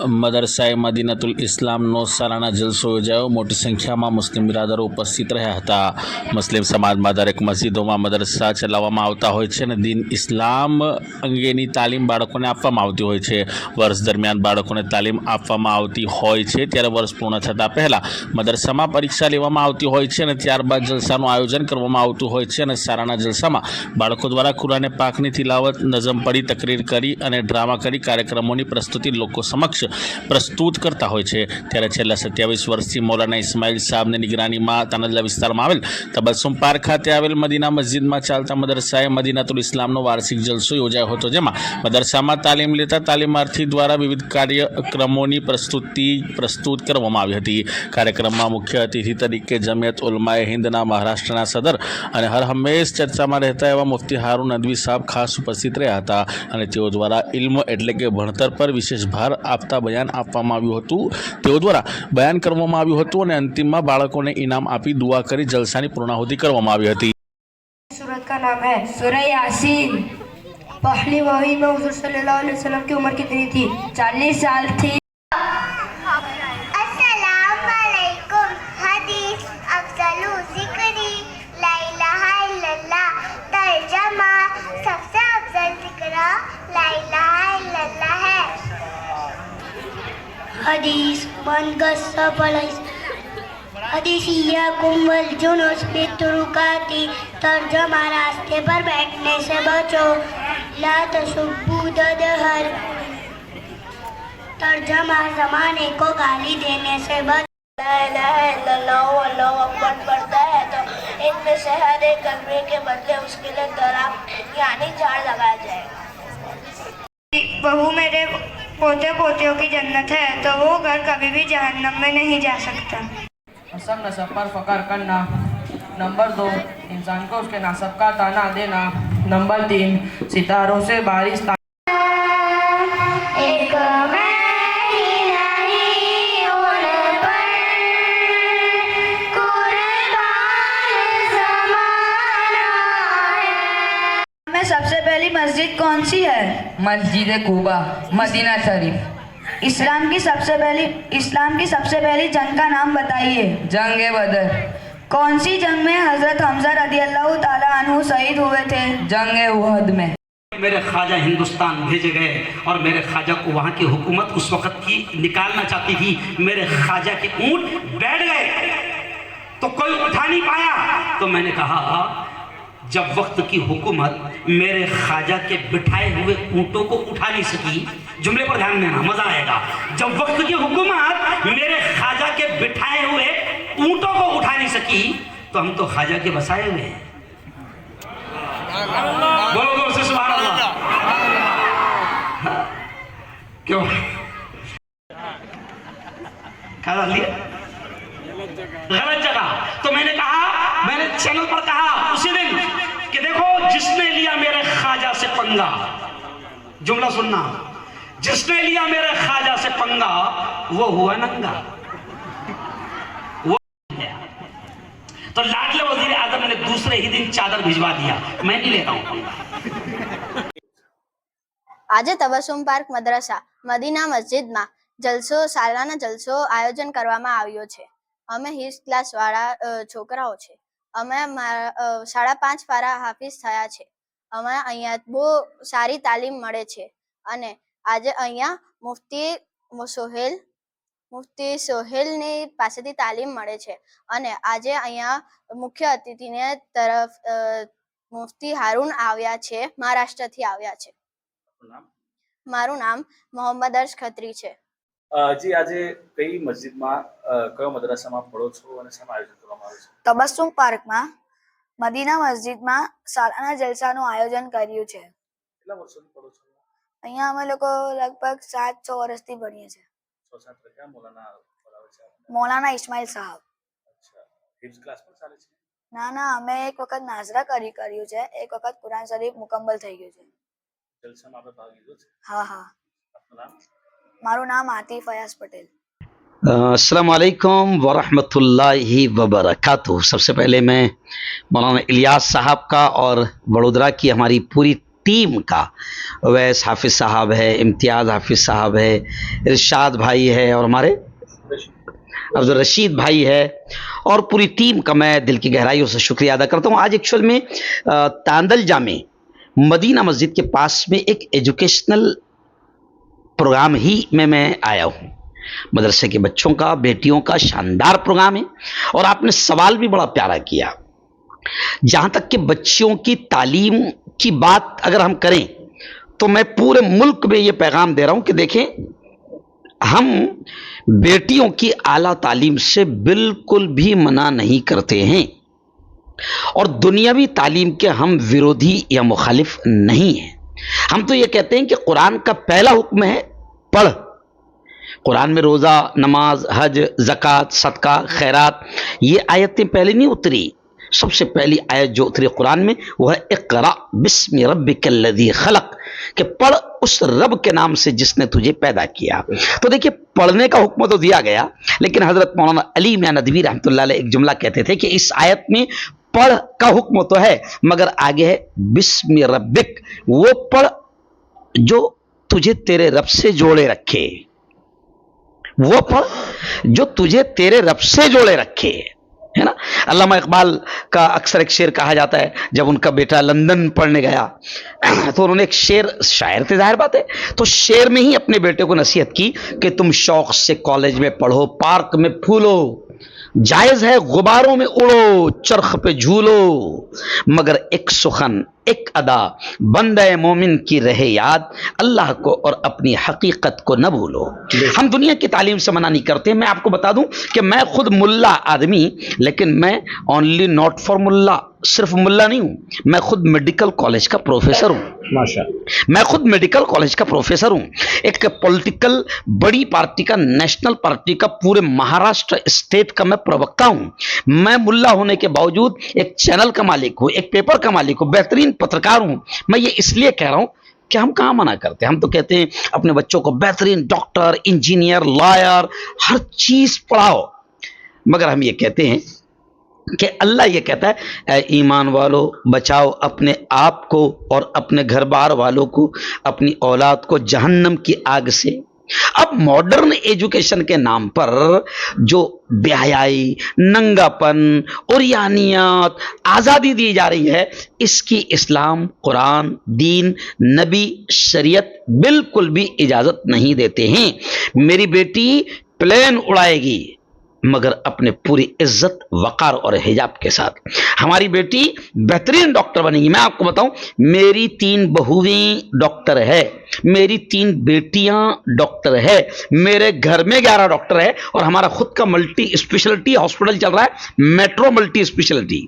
મદરસાએ મદીનતુલ ઇસ્લામનો સાલાના જલસો યોજાયો. મોટી સંખ્યામાં મુસ્લિમ બિરાદરો ઉપસ્થિત રહ્યા હતા. મુસ્લિમ સમાજમાં દરેક મસ્જિદોમાં મદરસા ચલાવવામાં આવતા હોય છે અને દીન ઇસ્લામ અંગેની તાલીમ બાળકોને આપવામાં આવતી હોય છે. વર્ષ દરમિયાન બાળકોને તાલીમ આપવામાં આવતી હોય છે ત્યારે વર્ષ પૂર્ણ થતાં પહેલાં મદરસામાં પરીક્ષા લેવામાં આવતી હોય છે અને ત્યારબાદ જલસાનું આયોજન કરવામાં આવતું હોય છે. અને સાલાના જલસામાં બાળકો દ્વારા કુરાને પાકની તિલાવત, નઝમ પઢી, તકરીર કરી અને ડ્રામા કરી કાર્યક્રમોની પ્રસ્તુતિ લોકો સમક્ષ પ્રસ્તુત કરતા હોય છે. ત્યારે છેલ્લા 27 વર્ષથી મૌલાના ઇસ્માઇલ સાહેબની નિગરાનીમાં તાનલ્લા વિસ્તારમાં આવેલ તબસ્સુમ પાર્ક ખાતે આવેલ મદીના મસ્જિદમાં ચાલતા મદરસાએ મદીનતુલ ઇસ્લામનો વાર્ષિક જલસો યોજાયો હતો, જેમાં મદરસામાં તાલીમ લેતા તાલીમાર્થી દ્વારા વિવિધ કાર્યક્રમોની પ્રસ્તુત કરવામાં આવી હતી. કાર્યક્રમમાં મુખ્ય અતિથિ તરીકે જમિયત ઉલમાએ હિન્દના મહારાષ્ટ્રના સદર અને હર હંમેશ ચર્ચામાં રહેતા એવા મુફ્તી હારૂન નદવી સાહેબ ખાસ ઉપસ્થિત રહ્યા હતા અને તેઓ દ્વારા ઇલ્મ એટલે કે ભણતર પર વિશેષ ભાર આપતા બયાન આપવામાં આવ્યું હતું. તેઓ દ્વારા બયાન કરવામાં આવ્યું હતું અને અંતિમમાં બાળકોને ઇનામ આપી દુઆ કરી જલસાની પૂર્ણાહુતિ કરવામાં આવી હતી. सूरत का नाम है सूरह यासीन. पहली वही में हुजूर सल्लल्लाहु अलैहि वसल्लम की उम्र कितनी थी? 40 साल थी. अस्सलामुअलैकुम. हदीस अफजलु ज़िक्री ला इलाहा इल्लल्लाह. तर्जमा सबसे अफजल ज़िक्र ला इलाहा इल्लल्लाह है. हदीस मन गस्सा पलाइस हदीसियाकुम वल जुनूस बितुरुकाती. तर्जमा रास्ते पर बैठने से बचो. ला तसुब्बू ददहर. तर्जमा जमाने को गाली देने से बचो. ला इलाहा इल्लल्लाह अल्लाहु अकबर पढ़ता है तो इनमें से हर एक कलमे के बदले उसके लिए दरख्त यानी झाड़ लगाया जाएगा. बहू मेरे पोते पोतियों की जन्नत है तो वो घर कभी भी जहन्नम में नहीं जा सकता. सब नसब पर फकर करना. नंबर 2, इंसान को उसके नसब का ताना देना. नंबर 3, सितारों से बारिश एक में सबसे पहली मस्जिद कौन सी है? मस्जिद कुबा, मदीना शरीफ. इस्लाम की सबसे पहली जंग का नाम बताइए. जंग बदर. कौन सी जंग में हजरत हमजा रदी अल्लाह ताला अन्हु शहीद हुए थे? जंग उहद में. मेरे ख्वाजा हिंदुस्तान भेजे गए और मेरे ख्वाजा को वहाँ की हुकूमत उस वक़्त की निकालना चाहती थी. मेरे ख्वाजा के ऊँट बैठ गए तो कोई उठा नहीं पाया. तो मैंने कहा जब वक्त की हुकूमत मेरे ख्वाजा के बिठाए हुए ऊँटों को उठा नहीं सकी, जुमले पर ध्यान देना मज़ा आएगा, जब वक्त की हुकूमत मेरे ख्वाजा के बिठाए हुए ऊँटों को उठा नहीं सकी तो हम तो ख्वाजा के बसाए हुए हैं. बोलो बोलो से सुभान अल्लाह. क्यों गलत जगह. तो मैंने कहा, मैंने चैनल पर कहा उसी दिन कि देखो जिसने लिया मेरे ख्वाजा से पंगा, जुमला सुनना, जिसने लिया मेरे ख्वाजा से पंगा वो हुआ नंगा. वो तो लाडले वजीर आजम ने दूसरे ही दिन चादर भिजवा दिया. मैं नहीं लेता हूं पंगा. આજે તબસ્સુમ પાર્ક મદ્રસા મદીના મસ્જિદમાં સાલાના જલસો આયોજન કરવામાં આવ્યો છે. અમે હિફ્ઝ ક્લાસવાળા છોકરાઓ છે. અમે 5.5 પારા હાફિઝ થયા છે. અમે અહીંયા બહુ સારી તાલીમ મળે છે અને આજે અહીંયા મુફ્તી સોહેલની પાસેથી તાલીમ મળે છે અને આજે અહીંયા મુખ્ય અતિથિને તરફ મુફ્તી હારૂન આવ્યા છે, મહારાષ્ટ્રથી આવ્યા છે. મારું નામ મોહમ્મદ અર્શ ખત્રી છે. જી, આજે કઈ મસ્જિદમાં કયો મદ્રસામાં પઢો છો અને શેનું આયોજન કરવામાં આવ્યું છે? તબસ્સુમ પાર્કમાં મદીના મસ્જિદમાં સાલાના જલસાનું આયોજન કર્યું છે. કેટલા વર્ષોથી પઢો છો? અહીંયા અમે લોકો લગભગ 7-6 વર્ષથી ભણીએ છીએ. 6-7 ક્યાં મૌલાના પઢાવે છે? મૌલાના ઇસ્માઇલ સાહેબ. અચ્છા, હિફ્ઝ ક્લાસ પણ ચાલે છે? ના, અમે એક વખત નાઝરા કર્યું છે, એક વખત કુરાન શરીફ મુકમ્મલ થઈ ગયું છે. જલસામાં આપણે ભાગ લીધો છે? હા. આપનું નામ? મારું નામ આતિફ ફયાઝ પટેલ. अस्सलाम वालेकुम वरहमतुल्लाहि वबरकातुहू। सबसे पहले मैं मौलाना इलियास साहब का और वडोदरा की हमारी पूरी टीम का, वैस हाफिज साहब है, इम्तियाज़ हाफिज साहब है, इरशाद भाई है और हमारे अब्दुल रशीद भाई है, और पूरी टीम का मैं दिल की गहराइयों से शुक्रिया अदा करता हूँ। आज एक्चुअल में तांदलजा में मदीना मस्जिद के पास में एक एजुकेशनल प्रोग्राम ही में मैं आया हूँ। मदरसे के बच्चों का, बेटियों का शानदार प्रोग्राम है, और आपने सवाल भी बड़ा प्यारा किया। जहां तक कि बच्चियों की तालीम की बात अगर हम करें तो मैं पूरे मुल्क में ये पैगाम दे रहा हूं कि देखें, हम बेटियों की आला तालीम से बिल्कुल भी मना नहीं करते हैं, और दुनियावी तालीम के हम विरोधी या मुखालिफ नहीं हैं। हम तो ये कहते हैं कि कुरान का पहला हुक्म है पढ़। कुरान में रोज़ा, नमाज, हज, ज़कात, सदका, खैरात, ये आयतें पहले नहीं उतरी। सबसे पहली आयत जो उतरी कुरान में वह है इक़रा बिस्मि रब्बिकल्लज़ी खलक़, कि पढ़ उस रब के नाम से जिसने तुझे पैदा किया। तो देखिए, पढ़ने का हुक्म तो दिया गया, लेकिन हजरत मौलाना अली मियां नदवी रहमतुल्लाह अलैह एक जुमला कहते थे कि इस आयत में पढ़ का हुक्म तो है, मगर आगे है बिस्मि रब्बिक, वो पढ़ जो तुझे तेरे रब से जोड़े रखे, वो पढ़ जो तुझे तेरे रब से जोड़े रखे, है ना। अल्लामा इकबाल का अक्सर एक शेर कहा जाता है, जब उनका बेटा लंदन पढ़ने गया तो उन्होंने एक शेर, शायर थे जाहिर बात है, तो शेर में ही अपने बेटे को नसीहत की कि तुम शौक से कॉलेज में पढ़ो, पार्क में फूलो, जायज है गुबारों में उड़ो, चरख पे झूलो, मगर एक सुखन एक अदा बंदे मोमिन की रहे याद, अल्लाह को और अपनी हकीकत को न भूलो। हम दुनिया की तालीम से मना नहीं करते। मैं आपको बता दूं कि मैं खुद मुल्ला आदमी, लेकिन मैं ओनली नॉट फॉर मुल्ला, सिर्फ मुल्ला नहीं हूं, मैं खुद मेडिकल कॉलेज का प्रोफेसर हूं। माशाअल्लाह, मैं खुद मेडिकल कॉलेज का प्रोफेसर हूं। एक पॉलिटिकल बड़ी पार्टी का, नेशनल पार्टी का, पूरे महाराष्ट्र स्टेट का मैं प्रवक्ता हूं। मैं मुल्ला होने के बावजूद एक चैनल का मालिक हूं, एक पेपर का मालिक हूं, बेहतरीन पत्रकार हूं। मैं ये इसलिए कह रहा हूं कि हम कहां मना करते हैं। हम तो कहते हैं अपने बच्चों को बेहतरीन डॉक्टर, इंजीनियर, लॉयर, हर चीज पढ़ाओ, मगर हम ये कहते हैं कि अल्लाह ये कहता है, ऐ ईमान वालों बचाओ अपने आप को और अपने घर बार वालों को, अपनी औलाद को जहन्नम की आग से। अब मॉडर्न एजुकेशन के नाम पर जो बेहयाई, नंगापन, उरियानियत, आज़ादी दी जा रही है, इसकी इस्लाम, कुरान, दीन, नबी, शरीयत बिल्कुल भी इजाज़त नहीं देते हैं। मेरी बेटी प्लेन उड़ाएगी, मगर अपने पूरी इज्जत, वकार और हिजाब के साथ। हमारी बेटी बेहतरीन डॉक्टर बनेगी। मैं आपको बताऊं, मेरी 3 बहुएं डॉक्टर है, मेरी 3 बेटियां डॉक्टर है, मेरे घर में 11 डॉक्टर है, और हमारा खुद का मल्टी स्पेशलिटी हॉस्पिटल चल रहा है, मेट्रो मल्टी स्पेशलिटी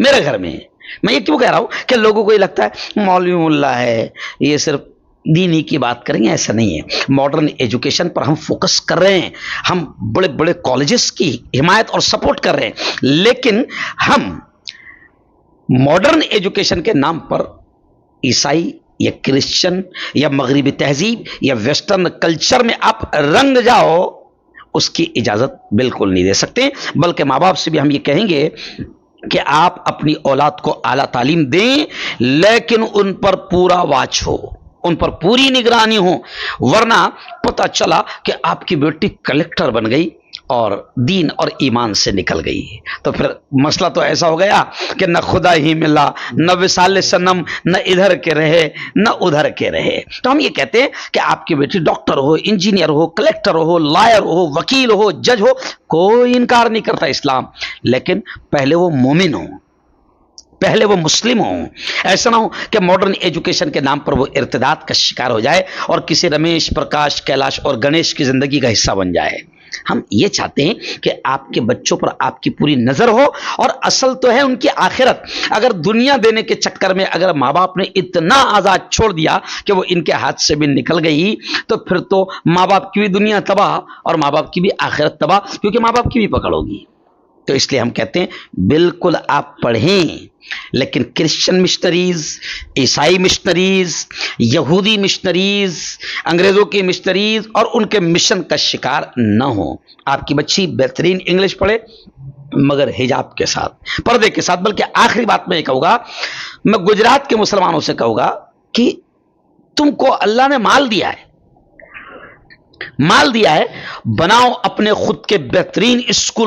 मेरे घर में है। मैं ये क्यों कह रहा हूं कि लोगों को ये लगता है मौलवी मुल्ला है, ये सिर्फ दीनी की बात करेंगे, ऐसा नहीं है। मॉडर्न एजुकेशन पर हम फोकस कर रहे हैं, हम बड़े बड़े कॉलेजेस की हिमायत और सपोर्ट कर रहे हैं, लेकिन हम मॉडर्न एजुकेशन के नाम पर ईसाई या क्रिश्चियन या मगरिबी तहजीब या वेस्टर्न कल्चर में आप रंग जाओ, उसकी इजाजत बिल्कुल नहीं दे सकते। बल्कि माँ बाप से भी हम ये कहेंगे कि आप अपनी औलाद को आला तालीम दें, लेकिन उन पर पूरा वाच हो, उन पर पूरी निगरानी हो, वरना पता चला कि आपकी बेटी कलेक्टर बन गई और दीन और ईमान से निकल गई, तो फिर मसला तो ऐसा हो गया कि न खुदा ही मिला, न विसाल सनम, न इधर के रहे न उधर के रहे। तो हम ये कहते हैं कि आपकी बेटी डॉक्टर हो, इंजीनियर हो, कलेक्टर हो, लॉयर हो, वकील हो, जज हो, कोई इनकार नहीं करता इस्लाम, लेकिन पहले वो मोमिन हो, पहले वो मुस्लिम हो। ऐसा ना हो कि मॉडर्न एजुकेशन के नाम पर वो इर्तिदाद का शिकार हो जाए और किसी रमेश, प्रकाश, कैलाश और गणेश की जिंदगी का हिस्सा बन जाए। हम ये चाहते हैं कि आपके बच्चों पर आपकी पूरी नजर हो, और असल तो है उनकी आखिरत। अगर दुनिया देने के चक्कर में अगर माँ बाप ने इतना आजाद छोड़ दिया कि वो इनके हाथ से भी निकल गई, तो फिर तो माँ बाप की भी दुनिया तबाह और माँ बाप की भी आखिरत तबाह, क्योंकि माँ बाप की भी पकड़ होगी। तो इसलिए हम कहते हैं बिल्कुल आप पढ़ें, लेकिन क्रिश्चियन मिशनरीज, ईसाई मिशनरीज, यहूदी मिशनरीज, अंग्रेजों की मिशनरीज और उनके मिशन का शिकार न हो। आपकी बच्ची बेहतरीन इंग्लिश पढ़े, मगर हिजाब के साथ, पर्दे के साथ। बल्कि आखिरी बात मैं कहूँगा, मैं गुजरात के मुसलमानों से कहूंगा कि तुमको अल्लाह ने माल दिया है, बनाओ अपने खुद के बेहतरीन स्कूल